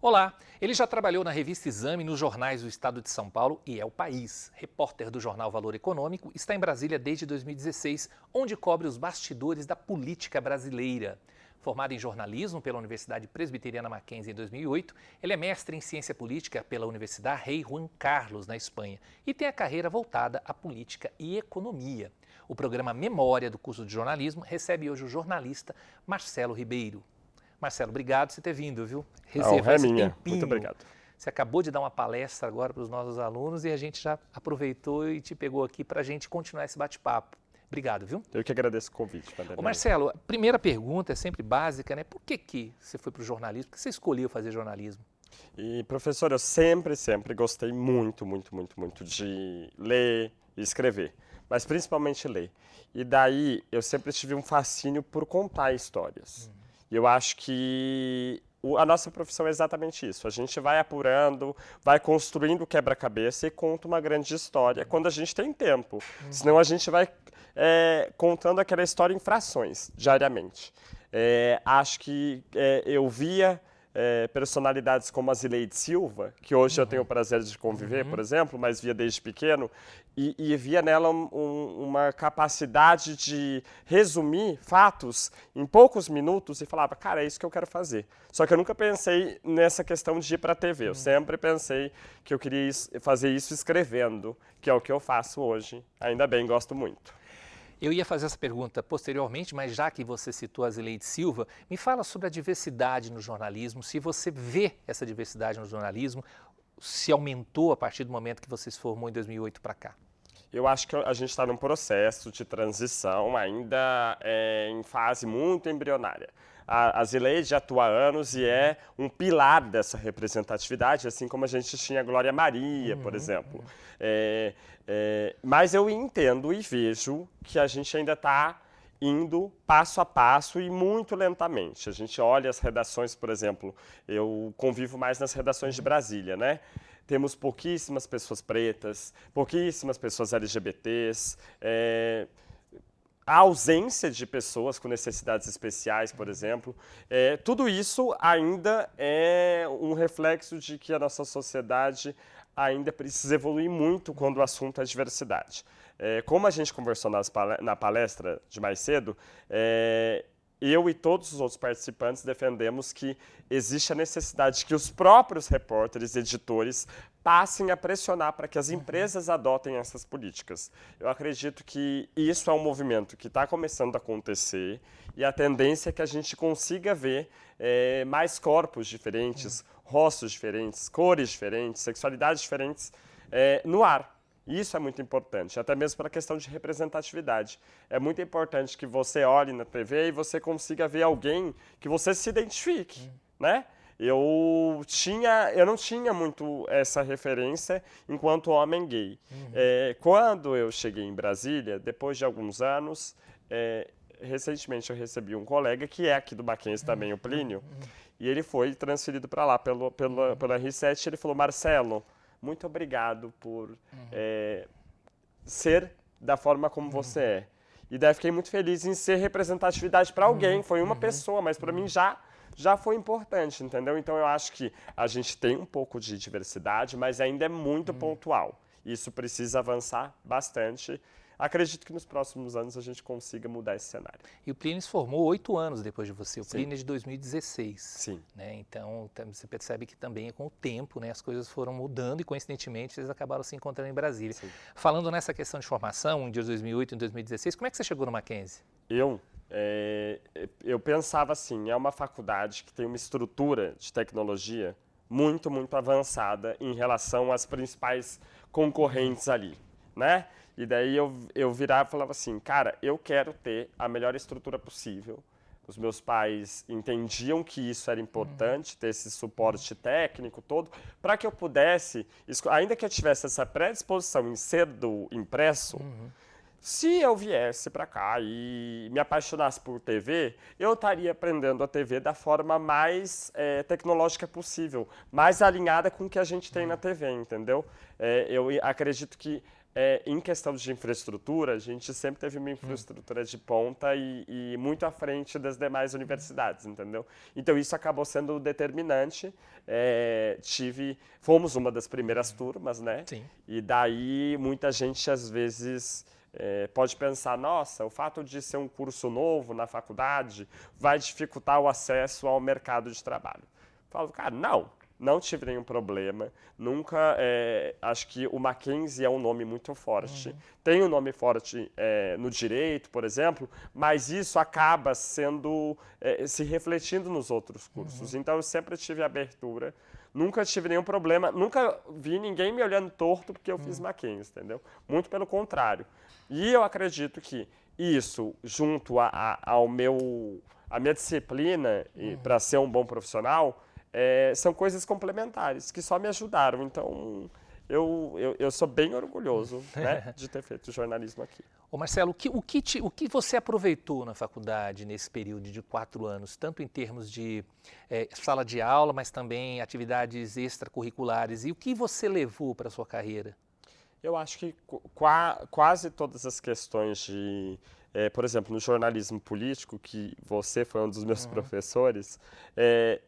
Olá, ele já trabalhou na revista Exame, nos jornais do Estado de São Paulo e é o País. Repórter do jornal Valor Econômico, está em Brasília desde 2016, onde cobre os bastidores da política brasileira. Formado em jornalismo pela Universidade Presbiteriana Mackenzie em 2008, ele é mestre em ciência política pela Universidade Rei Juan Carlos, na Espanha, e tem a carreira voltada à política e economia. O programa Memória do curso de jornalismo recebe hoje o jornalista Marcelo Ribeiro. Marcelo, obrigado por você ter vindo, viu? A honra é esse minha. tempinho. Muito obrigado. Você acabou de dar uma palestra agora para os nossos alunos e a gente já aproveitou e te pegou aqui para a gente continuar esse bate-papo. Obrigado, viu? Eu que agradeço o convite, Ô Marcelo, a primeira pergunta é sempre básica, né? Por que você foi para o jornalismo? Por que você escolheu fazer jornalismo? E, professor, eu sempre gostei muito de ler e escrever, mas principalmente ler. E daí eu sempre tive um fascínio por contar histórias. E eu acho que a nossa profissão é exatamente isso. A gente vai apurando, vai construindo o quebra-cabeça e conta uma grande história quando a gente tem tempo. Senão a gente vai contando aquela história em frações, diariamente. Acho que eu via personalidades como a Zileide Silva, que hoje eu tenho o prazer de conviver, por exemplo, mas via desde pequeno, e via nela uma capacidade de resumir fatos em poucos minutos e falava, cara, é isso que eu quero fazer. Só que eu nunca pensei nessa questão de ir para a TV, eu sempre pensei que eu queria fazer isso escrevendo, que é o que eu faço hoje. Ainda bem, gosto muito. Eu ia fazer essa pergunta posteriormente, mas já que você citou a Zileide Silva, me fala sobre a diversidade no jornalismo, se você vê essa diversidade no jornalismo, se aumentou a partir do momento que você se formou em 2008 para cá. Eu acho que a gente está num processo de transição ainda em fase muito embrionária. A Zileide atua há anos e é um pilar dessa representatividade, assim como a gente tinha a Glória Maria, por exemplo. Mas eu entendo e vejo que a gente ainda está indo passo a passo e muito lentamente. A gente olha as redações, por exemplo, eu convivo mais nas redações de Brasília, né? Temos pouquíssimas pessoas pretas, pouquíssimas pessoas LGBTs, a ausência de pessoas com necessidades especiais, por exemplo. Tudo isso ainda é um reflexo de que a nossa sociedade ainda precisa evoluir muito quando o assunto é diversidade. Como a gente conversou na palestra de mais cedo, eu e todos os outros participantes defendemos que existe a necessidade de que os próprios repórteres e editores passem a pressionar para que as empresas adotem essas políticas. Eu acredito que isso é um movimento que está começando a acontecer e a tendência é que a gente consiga ver mais corpos diferentes, rostos diferentes, cores diferentes, sexualidades diferentes no ar. Isso é muito importante, até mesmo para a questão de representatividade. É muito importante que você olhe na TV e você consiga ver alguém que você se identifique, né? Eu não tinha muito essa referência enquanto homem gay. Quando eu cheguei em Brasília, depois de alguns anos, recentemente eu recebi um colega que é aqui do Mackenzie também, o Plínio, e ele foi transferido para lá pelo R7 e ele falou, Marcelo, muito obrigado por ser da forma como você é. E daí fiquei muito feliz em ser representatividade para alguém. Foi uma pessoa, mas para mim já foi importante, entendeu? Então eu acho que a gente tem um pouco de diversidade, mas ainda é muito pontual. Isso precisa avançar bastante. Acredito que nos próximos anos a gente consiga mudar esse cenário. E o Plínio se formou 8 anos depois de você. O Sim. Plínio é de 2016. Sim. Né? Então, você percebe que também com o tempo, né, as coisas foram mudando e, coincidentemente, eles acabaram se encontrando em Brasília. Sim. Falando nessa questão de formação, de 2008 e 2016, como é que você chegou no Mackenzie? Eu pensava assim, é uma faculdade que tem uma estrutura de tecnologia muito avançada em relação às principais concorrentes ali, né? E daí eu virava e falava assim, cara, eu quero ter a melhor estrutura possível. Os meus pais entendiam que isso era importante, ter esse suporte técnico todo, para que eu pudesse, ainda que eu tivesse essa predisposição em ser do impresso, se eu viesse para cá e me apaixonasse por TV, eu estaria aprendendo a TV da forma mais tecnológica possível, mais alinhada com o que a gente tem na TV, entendeu? Eu acredito que em questão de infraestrutura, a gente sempre teve uma infraestrutura de ponta e muito à frente das demais universidades, entendeu? Então, isso acabou sendo determinante. Fomos uma das primeiras turmas, né? Sim. E daí, muita gente, às vezes, pode pensar, nossa, o fato de ser um curso novo na faculdade vai dificultar o acesso ao mercado de trabalho. Falo, cara, não tive nenhum problema. Nunca, acho que o Mackenzie é um nome muito forte. Tem um nome forte no direito, por exemplo, mas isso acaba se refletindo nos outros cursos. Então, eu sempre tive abertura. Nunca tive nenhum problema, nunca vi ninguém me olhando torto porque eu fiz Mackenzie, entendeu? Muito pelo contrário. E eu acredito que isso, junto à minha disciplina para ser um bom profissional, são coisas complementares que só me ajudaram. Então, eu sou bem orgulhoso, né, de ter feito jornalismo aqui. Ô Marcelo, o que você aproveitou na faculdade nesse período de 4 anos, tanto em termos de sala de aula, mas também atividades extracurriculares, e o que você levou para a sua carreira? Eu acho que quase todas as questões de, por exemplo, no jornalismo político, que você foi um dos meus professores,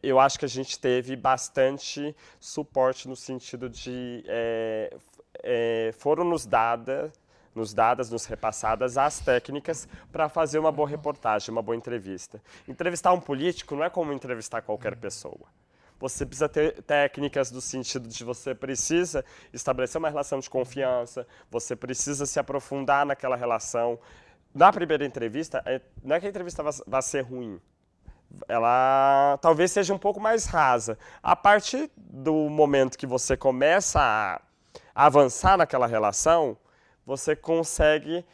eu acho que a gente teve bastante suporte no sentido de foram nos repassadas as técnicas para fazer uma boa reportagem, uma boa entrevista. Entrevistar um político não é como entrevistar qualquer pessoa. Você precisa ter técnicas do sentido de você precisa estabelecer uma relação de confiança, você precisa se aprofundar naquela relação. Na primeira entrevista, não é que a entrevista vai ser ruim, ela talvez seja um pouco mais rasa. A partir do momento que você começa a avançar naquela relação, você consegue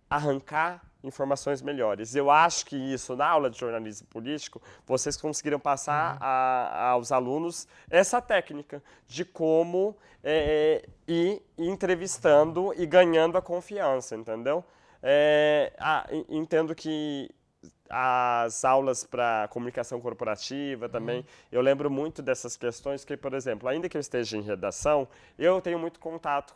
arrancar informações melhores. Eu acho que isso, na aula de jornalismo político, vocês conseguiram passar aos alunos essa técnica de como ir entrevistando e ganhando a confiança, entendeu? Entendo que as aulas para comunicação corporativa também, eu lembro muito dessas questões que, por exemplo, ainda que eu esteja em redação, eu tenho muito contato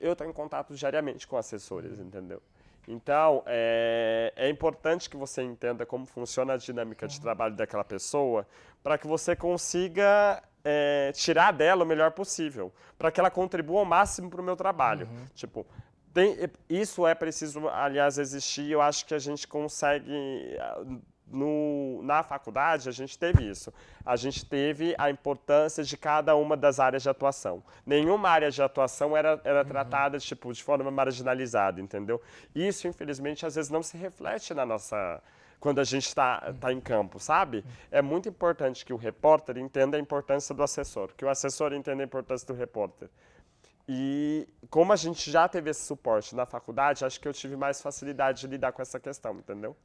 eu tenho contato diariamente com assessores, entendeu? Então, é importante que você entenda como funciona a dinâmica de trabalho daquela pessoa para que você consiga tirar dela o melhor possível, para que ela contribua ao máximo para o meu trabalho. Tipo, isso é preciso, aliás, existir. Eu acho que a gente consegue... Na faculdade, a gente teve isso. A gente teve a importância de cada uma das áreas de atuação. Nenhuma área de atuação era tratada tipo, de forma marginalizada, entendeu? Isso, infelizmente, às vezes não se reflete quando a gente está em campo, sabe? É muito importante que o repórter entenda a importância do assessor, que o assessor entenda a importância do repórter. E como a gente já teve esse suporte na faculdade, acho que eu tive mais facilidade de lidar com essa questão, entendeu?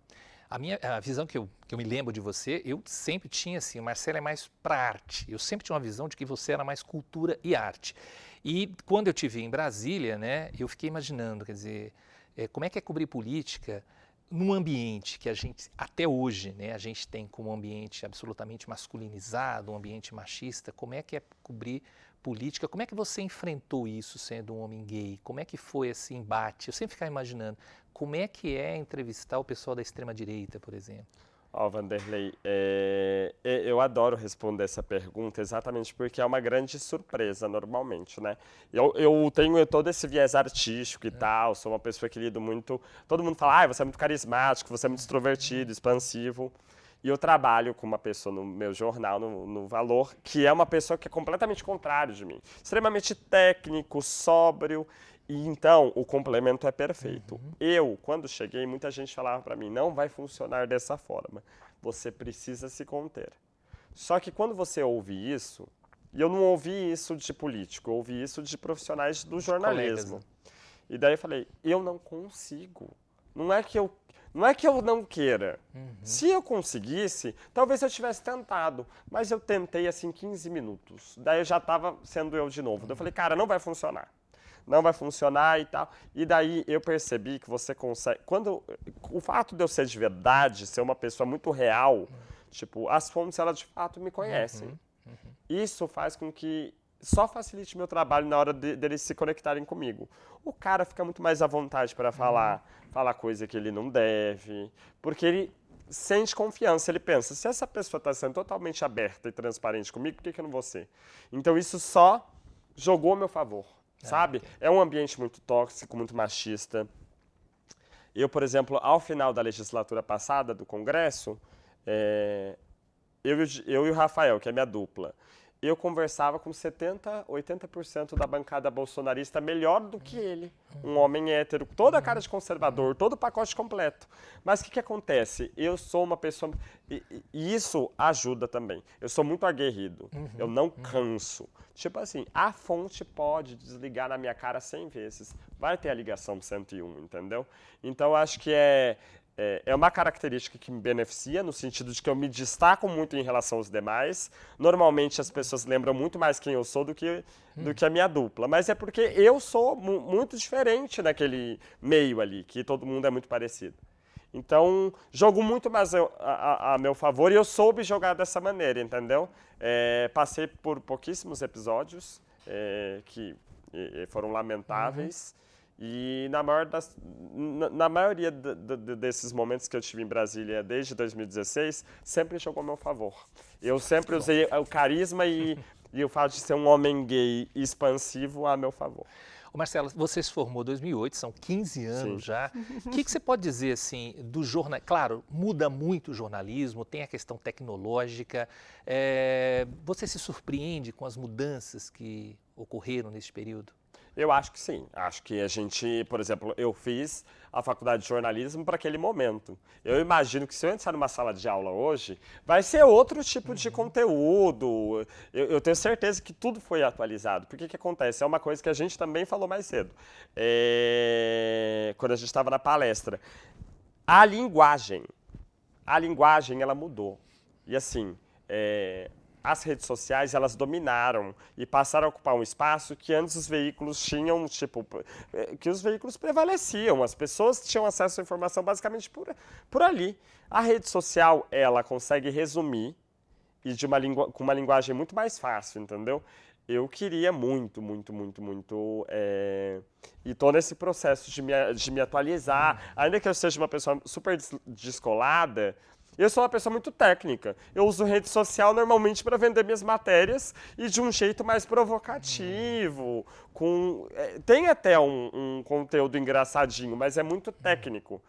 A visão que eu me lembro de você, eu sempre tinha assim, o Marcelo é mais para arte. Eu sempre tinha uma visão de que você era mais cultura e arte. E quando eu te vi em Brasília, né, eu fiquei imaginando, quer dizer, como é que é cobrir política num ambiente que a gente, até hoje, né, a gente tem como um ambiente absolutamente masculinizado, um ambiente machista. Como é que é cobrir política? Como é que você enfrentou isso sendo um homem gay? Como é que foi esse embate? Eu sempre ficava imaginando, como é que é entrevistar o pessoal da extrema-direita, por exemplo? Vanderlei, eu adoro responder essa pergunta exatamente porque é uma grande surpresa normalmente, né? Eu tenho todo esse viés artístico e tal, sou uma pessoa que lido muito... Todo mundo fala, você é muito carismático, você é muito extrovertido, expansivo. E eu trabalho com uma pessoa no meu jornal, no Valor, que é uma pessoa que é completamente contrário de mim. Extremamente técnico, sóbrio. E então, o complemento é perfeito. Eu, quando cheguei, muita gente falava para mim, não vai funcionar dessa forma. Você precisa se conter. Só que quando você ouve isso, e eu não ouvi isso de político, eu ouvi isso de profissionais do jornalismo. E daí eu falei, eu não consigo. Não é que eu não queira. Se eu conseguisse, talvez eu tivesse tentado. Mas eu tentei assim 15 minutos. Daí eu já estava sendo eu de novo. Daí eu falei, cara, não vai funcionar. Não vai funcionar e tal. E daí eu percebi que você consegue... O fato de eu ser de verdade, ser uma pessoa muito real, tipo, as fontes, elas de fato me conhecem. Isso faz com que só facilite meu trabalho na hora deles se conectarem comigo. O cara fica muito mais à vontade para falar coisa que ele não deve, porque ele sente confiança, ele pensa, se essa pessoa está sendo totalmente aberta e transparente comigo, por que eu não vou ser? Então isso só jogou a meu favor, sabe? É um ambiente muito tóxico, muito machista. Eu, por exemplo, ao final da legislatura passada do Congresso, eu e o Rafael, que é minha dupla, eu conversava com 70%, 80% da bancada bolsonarista melhor do que ele. Um homem hétero, toda a cara de conservador, todo o pacote completo. Mas o que acontece? Eu sou uma pessoa... E isso ajuda também. Eu sou muito aguerrido. Eu não canso. Tipo assim, a fonte pode desligar na minha cara 100 vezes. Vai ter a ligação 101, entendeu? Então, eu acho que é uma característica que me beneficia, no sentido de que eu me destaco muito em relação aos demais. Normalmente as pessoas lembram muito mais quem eu sou do que a minha dupla. Mas é porque eu sou muito diferente naquele meio ali, que todo mundo é muito parecido. Então, jogo muito mais a meu favor e eu soube jogar dessa maneira, entendeu? Passei por pouquíssimos episódios que foram lamentáveis. E na maioria desses momentos que eu tive em Brasília desde 2016, sempre jogou a meu favor. Eu sempre usei o carisma e o fato de ser um homem gay expansivo a meu favor. Ô Marcelo, você se formou em 2008, são 15 anos Sim. já. O que você pode dizer assim do jornal? Claro, muda muito o jornalismo, tem a questão tecnológica. Você se surpreende com as mudanças que ocorreram nesse período? Eu acho que sim. Acho que a gente, por exemplo, eu fiz a faculdade de jornalismo para aquele momento. Eu imagino que se eu entrar numa sala de aula hoje, vai ser outro tipo de conteúdo. Eu tenho certeza que tudo foi atualizado. Porque o que acontece? É uma coisa que a gente também falou mais cedo, quando a gente estava na palestra. A linguagem, ela mudou. E assim, as redes sociais, elas dominaram e passaram a ocupar um espaço que antes os veículos tinham, que os veículos prevaleciam. As pessoas tinham acesso à informação basicamente por ali. A rede social, ela consegue resumir e com uma linguagem muito mais fácil, entendeu? Eu queria muito, e estou nesse processo de me atualizar. Ainda que eu seja uma pessoa super descolada, eu sou uma pessoa muito técnica. Eu uso rede social normalmente para vender minhas matérias e de um jeito mais provocativo. Tem até um conteúdo engraçadinho, mas é muito técnico.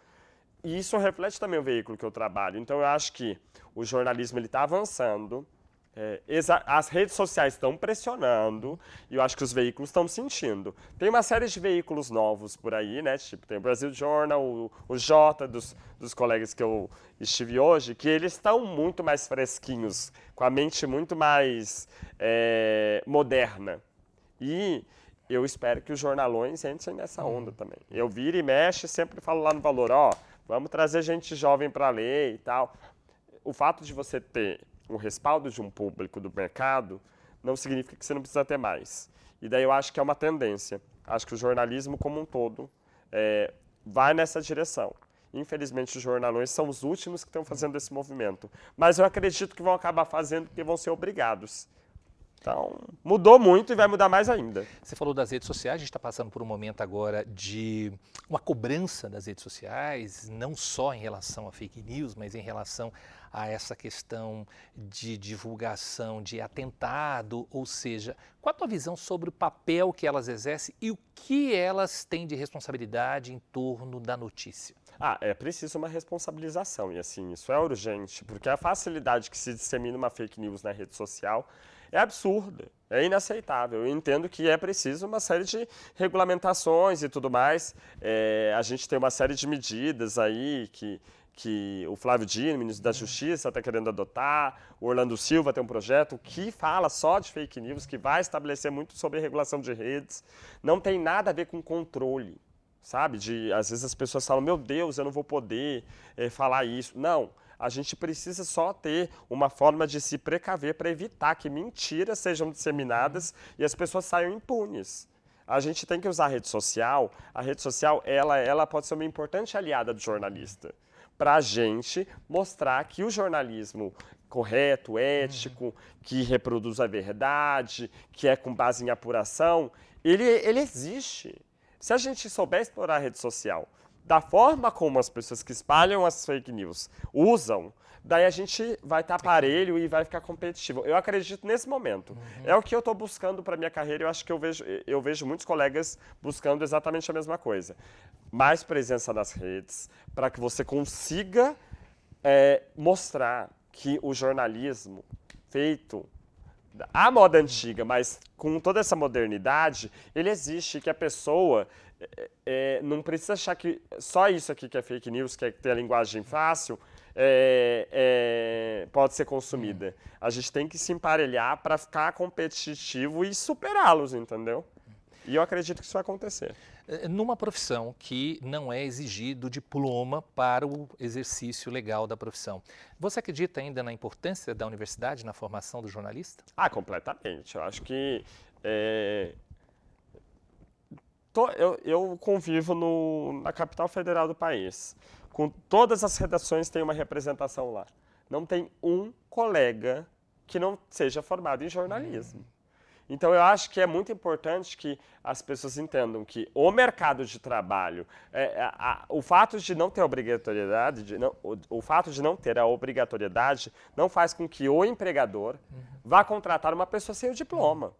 E isso reflete também o veículo que eu trabalho. Então eu acho que o jornalismo está avançando. As redes sociais estão pressionando e eu acho que os veículos estão sentindo. Tem uma série de veículos novos por aí, né? Tipo, tem o Brasil Journal, o Jota, dos colegas que eu estive hoje, que eles estão muito mais fresquinhos, com a mente muito mais moderna. E eu espero que os jornalões entrem nessa onda também. Eu viro e mexo, sempre falo lá no Valor, vamos trazer gente jovem para ler e tal. O fato de você ter o respaldo de um público do mercado não significa que você não precisa ter mais. E daí eu acho que é uma tendência. Acho que o jornalismo como um todo vai nessa direção. Infelizmente, os jornalões são os últimos que estão fazendo esse movimento. Mas eu acredito que vão acabar fazendo porque vão ser obrigados. Então, mudou muito e vai mudar mais ainda. Você falou das redes sociais, a gente está passando por um momento agora de uma cobrança das redes sociais, não só em relação a fake news, mas em relação a essa questão de divulgação de atentado, ou seja, qual a tua visão sobre o papel que elas exercem e o que elas têm de responsabilidade em torno da notícia? É preciso uma responsabilização e assim, isso é urgente, porque a facilidade que se dissemina uma fake news na rede social é absurda, é inaceitável. Eu entendo que é preciso uma série de regulamentações e tudo mais. A gente tem uma série de medidas aí que o Flávio Dino, ministro da Justiça, está querendo adotar. O Orlando Silva tem um projeto que fala só de fake news, que vai estabelecer muito sobre regulação de redes. Não tem nada a ver com controle, sabe? Às vezes as pessoas falam, meu Deus, eu não vou poder falar isso. Não. A gente precisa só ter uma forma de se precaver para evitar que mentiras sejam disseminadas e as pessoas saiam impunes. A gente tem que usar a rede social. A rede social, ela pode ser uma importante aliada do jornalista. para a gente mostrar que o jornalismo correto, ético, que reproduz a verdade, que é com base em apuração, ele existe. Se a gente souber explorar a rede social da forma como as pessoas que espalham as fake news usam, daí a gente vai estar parelho e vai ficar competitivo. Eu acredito nesse momento. É o que eu estou buscando para a minha carreira. Eu acho que eu vejo muitos colegas buscando exatamente a mesma coisa. Mais presença nas redes, para que você consiga mostrar que o jornalismo feito à moda antiga, mas com toda essa modernidade, ele existe, que a pessoa não precisa achar que só isso aqui que é fake news, que é ter a linguagem fácil, pode ser consumida. A gente tem que se emparelhar para ficar competitivo e superá-los, entendeu? E eu acredito que isso vai acontecer. Numa profissão que não é exigido diploma para o exercício legal da profissão, você acredita ainda na importância da universidade na formação do jornalista? Ah, completamente. Eu acho que eu convivo na capital federal do país. Com todas as redações tem uma representação lá. Não tem um colega que não seja formado em jornalismo. Então, eu acho que é muito importante que as pessoas entendam que o mercado de trabalho, o fato de não ter obrigatoriedade, o fato de não ter a obrigatoriedade não faz com que o empregador vá contratar uma pessoa sem o diploma.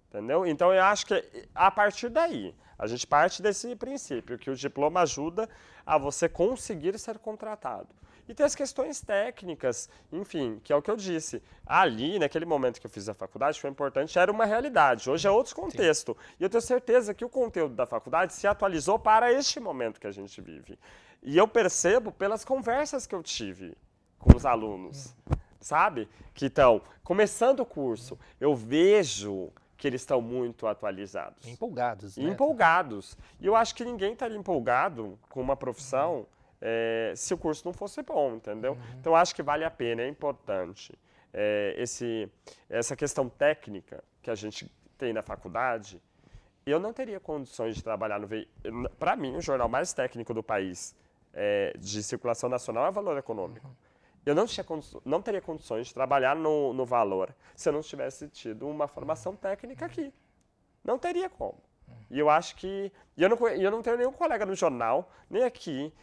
Entendeu? Então, eu acho que a partir daí, a gente parte desse princípio, que o diploma ajuda a você conseguir ser contratado. E tem as questões técnicas, enfim, que é o que eu disse. Ali, naquele momento que eu fiz a faculdade, foi importante, era uma realidade. Hoje é outro contexto. Sim. E eu tenho certeza que o conteúdo da faculdade se atualizou para este momento que a gente vive. E eu percebo pelas conversas que eu tive com os alunos, sabe? Que estão começando o curso. Eu vejo que eles estão muito atualizados. Empolgados, né? Empolgados. E eu acho que ninguém estaria empolgado com uma profissão se o curso não fosse bom, entendeu? Então, eu acho que vale a pena, é importante. Essa questão técnica que a gente tem na faculdade, eu não teria condições de trabalhar no veículo. Para mim, o jornal mais técnico do país de circulação nacional é Valor Econômico. Eu não teria condições de trabalhar no Valor se eu não tivesse tido uma formação técnica aqui. Não teria como. E eu acho que... eu não tenho nenhum colega no jornal, nem aqui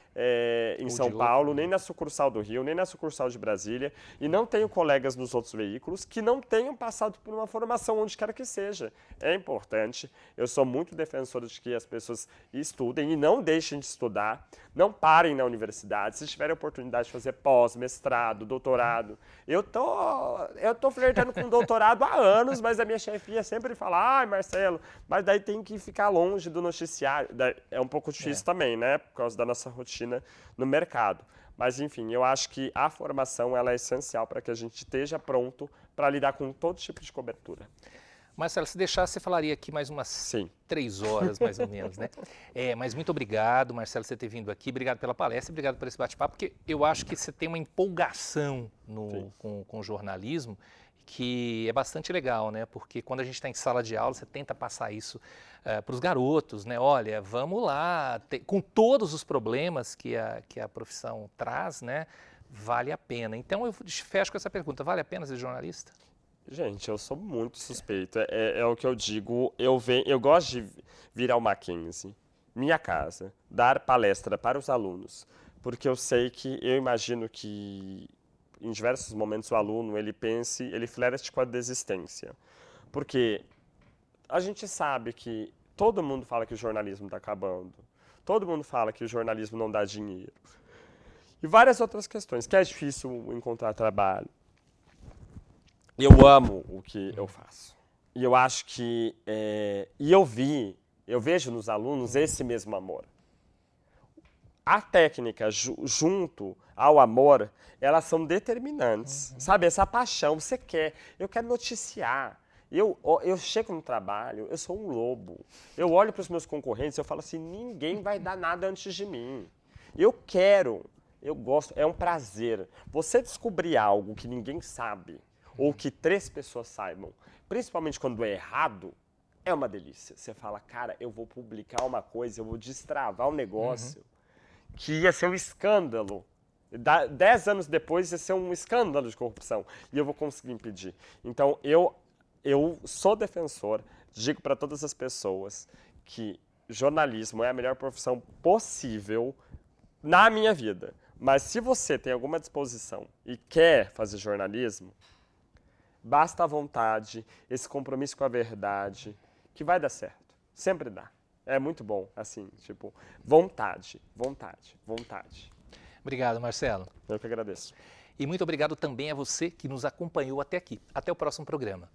em São Paulo, nem na sucursal do Rio, nem na sucursal de Brasília, e não tenho colegas nos outros veículos que não tenham passado por uma formação onde quer que seja. É importante. Eu sou muito defensor de que as pessoas estudem e não deixem de estudar, não parem na universidade. Se tiverem oportunidade de fazer pós, mestrado, doutorado. Eu tô flertando com doutorado há anos, mas a minha chefia sempre fala, ai, Marcelo, mas daí tem que ficar longe do noticiário. É um pouco difícil também, né? Por causa da nossa rotina no mercado. Mas, enfim, eu acho que a formação ela é essencial para que a gente esteja pronto para lidar com todo tipo de cobertura. Marcelo, se deixasse, você falaria aqui mais umas 3 horas, mais ou menos, né? Mas muito obrigado, Marcelo, por você ter vindo aqui. Obrigado pela palestra, obrigado por esse bate-papo, porque eu acho que você tem uma empolgação com o jornalismo que é bastante legal, né? Porque quando a gente está em sala de aula, você tenta passar isso para os garotos, né? Olha, vamos lá, com todos os problemas que a profissão traz, né? Vale a pena. Então eu fecho com essa pergunta, vale a pena ser jornalista? Gente, eu sou muito suspeito, é o que eu digo, eu gosto de vir ao Mackenzie, minha casa, dar palestra para os alunos, porque eu imagino que em diversos momentos o aluno, ele flerte com a desistência, porque a gente sabe que todo mundo fala que o jornalismo está acabando, todo mundo fala que o jornalismo não dá dinheiro, e várias outras questões, que é difícil encontrar trabalho. Eu amo o que eu faço. E eu acho que... eu vejo nos alunos esse mesmo amor. A técnica, junto ao amor, elas são determinantes. Sabe, essa paixão, você quer. Eu quero noticiar. Eu chego no trabalho, eu sou um lobo. Eu olho para os meus concorrentes e eu falo assim, ninguém vai dar nada antes de mim. Eu gosto, é um prazer. Você descobrir algo que ninguém sabe, ou que 3 pessoas saibam, principalmente quando é errado, é uma delícia. Você fala, cara, eu vou publicar uma coisa, eu vou destravar um negócio que ia ser um escândalo 10 anos depois ia ser um escândalo de corrupção e eu vou conseguir impedir. Então, eu sou defensor, digo para todas as pessoas que jornalismo é a melhor profissão possível na minha vida. Mas se você tem alguma disposição e quer fazer jornalismo, basta a vontade, esse compromisso com a verdade, que vai dar certo. Sempre dá. É muito bom, assim, tipo, vontade, vontade, vontade. Obrigado, Marcelo. Eu que agradeço. E muito obrigado também a você que nos acompanhou até aqui. Até o próximo programa.